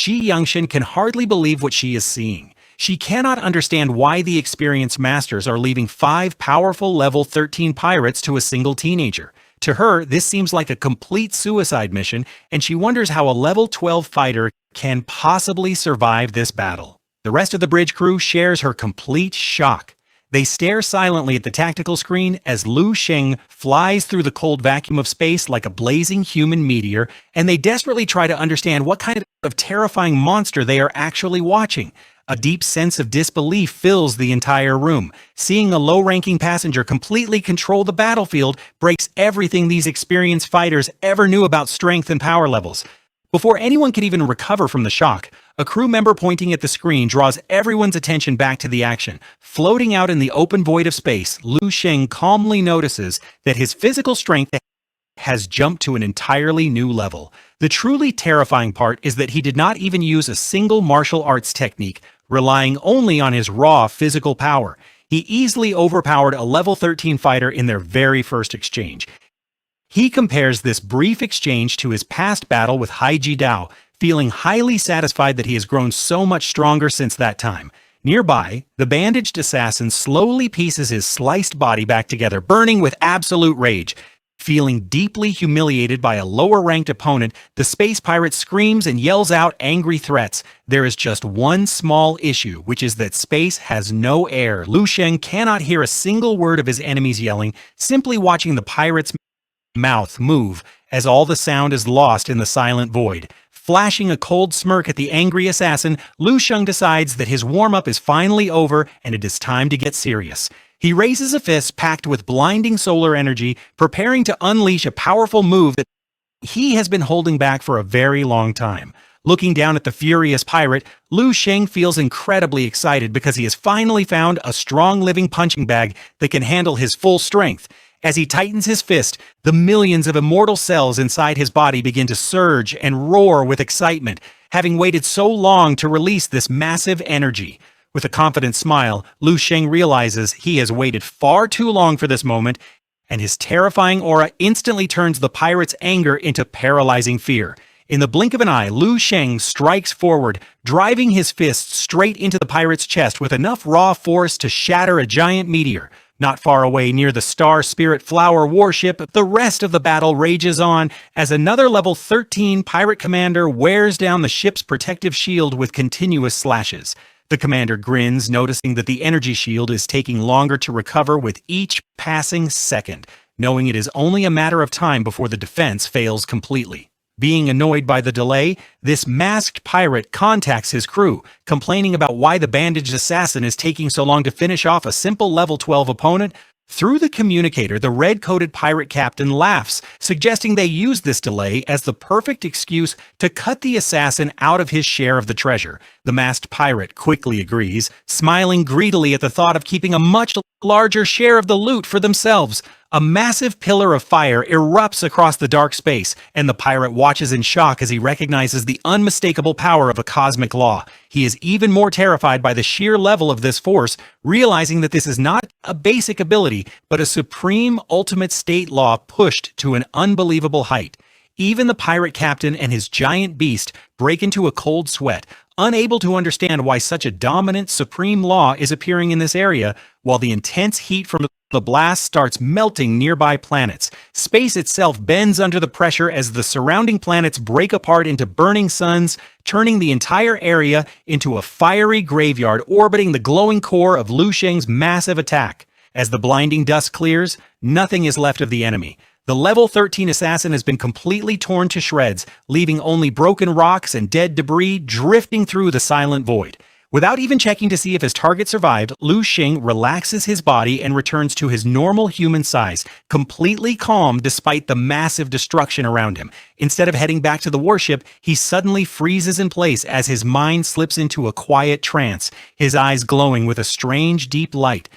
Shi Yangshan can hardly believe what she is seeing. She cannot understand why the experienced masters are leaving 5 powerful level 13 pirates to a single teenager. To her, this seems like a complete suicide mission, and she wonders how a level 12 fighter can possibly survive this battle. The rest of the bridge crew shares her complete shock. They stare silently at the tactical screen as Lu Sheng flies through the cold vacuum of space like a blazing human meteor, and they desperately try to understand what kind of terrifying monster they are actually watching. A deep sense of disbelief fills the entire room. Seeing a low-ranking passenger completely control the battlefield breaks everything these experienced fighters ever knew about strength and power levels. Before anyone can even recover from the shock, a crew member pointing at the screen draws everyone's attention back to the action. Floating out in the open void of space, Lu Sheng calmly notices that his physical strength has jumped to an entirely new level. The truly terrifying part is that he did not even use a single martial arts technique, relying only on his raw physical power. He easily overpowered a level 13 fighter in their very first exchange. He compares this brief exchange to his past battle with Haiji Dao, feeling highly satisfied that he has grown so much stronger since that time. Nearby, the bandaged assassin slowly pieces his sliced body back together, burning with absolute rage. Feeling deeply humiliated by a lower-ranked opponent, the space pirate screams and yells out angry threats. There is just one small issue, which is that space has no air. Lu Sheng cannot hear a single word of his enemies yelling, simply watching the pirate's mouth move as all the sound is lost in the silent void. Flashing a cold smirk at the angry assassin, Lu Sheng decides that his warm-up is finally over and it is time to get serious. He raises a fist packed with blinding solar energy, preparing to unleash a powerful move that he has been holding back for a very long time. Looking down at the furious pirate, Lu Sheng feels incredibly excited because he has finally found a strong living punching bag that can handle his full strength. As he tightens his fist, the millions of immortal cells inside his body begin to surge and roar with excitement, having waited so long to release this massive energy. With a confident smile, Lu Sheng realizes he has waited far too long for this moment, and his terrifying aura instantly turns the pirate's anger into paralyzing fear. In the blink of an eye, Lu Sheng strikes forward, driving his fist straight into the pirate's chest with enough raw force to shatter a giant meteor. Not far away near the Star Spirit Flower warship, the rest of the battle rages on as another level 13 pirate commander wears down the ship's protective shield with continuous slashes. The commander grins, noticing that the energy shield is taking longer to recover with each passing second, knowing it is only a matter of time before the defense fails completely. Being annoyed by the delay, this masked pirate contacts his crew, complaining about why the bandaged assassin is taking so long to finish off a simple level 12 opponent. Through the communicator, the red-coated pirate captain laughs, suggesting they use this delay as the perfect excuse to cut the assassin out of his share of the treasure. The masked pirate quickly agrees, smiling greedily at the thought of keeping a much larger share of the loot for themselves. A massive pillar of fire erupts across the dark space, and the pirate watches in shock as he recognizes the unmistakable power of a cosmic law. He is even more terrified by the sheer level of this force, realizing that this is not a basic ability, but a supreme ultimate state law pushed to an unbelievable height. Even the pirate captain and his giant beast break into a cold sweat, unable to understand why such a dominant supreme law is appearing in this area, while the intense heat from the blast starts melting nearby planets. Space itself bends under the pressure as the surrounding planets break apart into burning suns, turning the entire area into a fiery graveyard orbiting the glowing core of Lu Sheng's massive attack. As the blinding dust clears, nothing is left of the enemy. The level 13 assassin has been completely torn to shreds, leaving only broken rocks and dead debris drifting through the silent void. Without even checking to see if his target survived, Lu Sheng relaxes his body and returns to his normal human size, completely calm despite the massive destruction around him. Instead of heading back to the warship, he suddenly freezes in place as his mind slips into a quiet trance, his eyes glowing with a strange, deep light.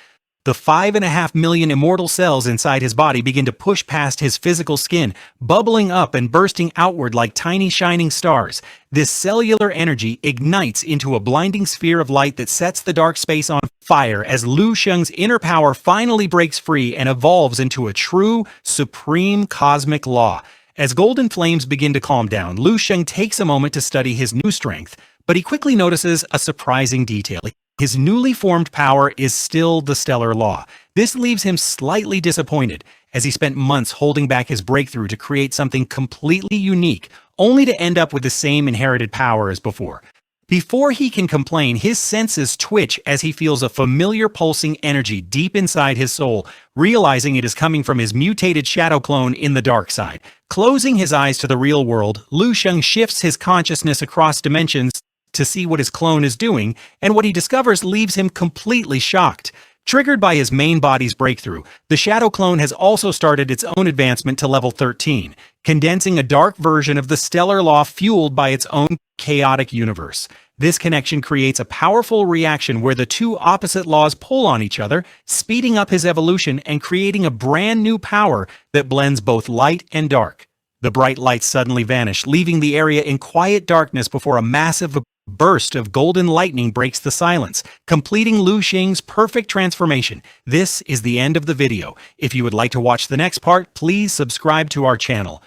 The 5.5 million immortal cells inside his body begin to push past his physical skin, bubbling up and bursting outward like tiny shining stars. This cellular energy ignites into a blinding sphere of light that sets the dark space on fire as Lu Sheng's inner power finally breaks free and evolves into a true, supreme cosmic law. As golden flames begin to calm down, Lu Sheng takes a moment to study his new strength, but he quickly notices a surprising detail. His newly formed power is still the stellar law. This leaves him slightly disappointed, as he spent months holding back his breakthrough to create something completely unique, only to end up with the same inherited power as before. Before he can complain, his senses twitch as he feels a familiar pulsing energy deep inside his soul, realizing it is coming from his mutated shadow clone in the dark side. Closing his eyes to the real world, Lu Sheng shifts his consciousness across dimensions to see what his clone is doing, and what he discovers leaves him completely shocked. Triggered by his main body's breakthrough, the Shadow Clone has also started its own advancement to level 13, condensing a dark version of the stellar law fueled by its own chaotic universe. This connection creates a powerful reaction where the two opposite laws pull on each other, speeding up his evolution and creating a brand new power that blends both light and dark. The bright lights suddenly vanish, leaving the area in quiet darkness before a massive burst of golden lightning breaks the silence, completing Lu Sheng's perfect transformation. This is the end of the video. If you would like to watch the next part, please subscribe to our channel.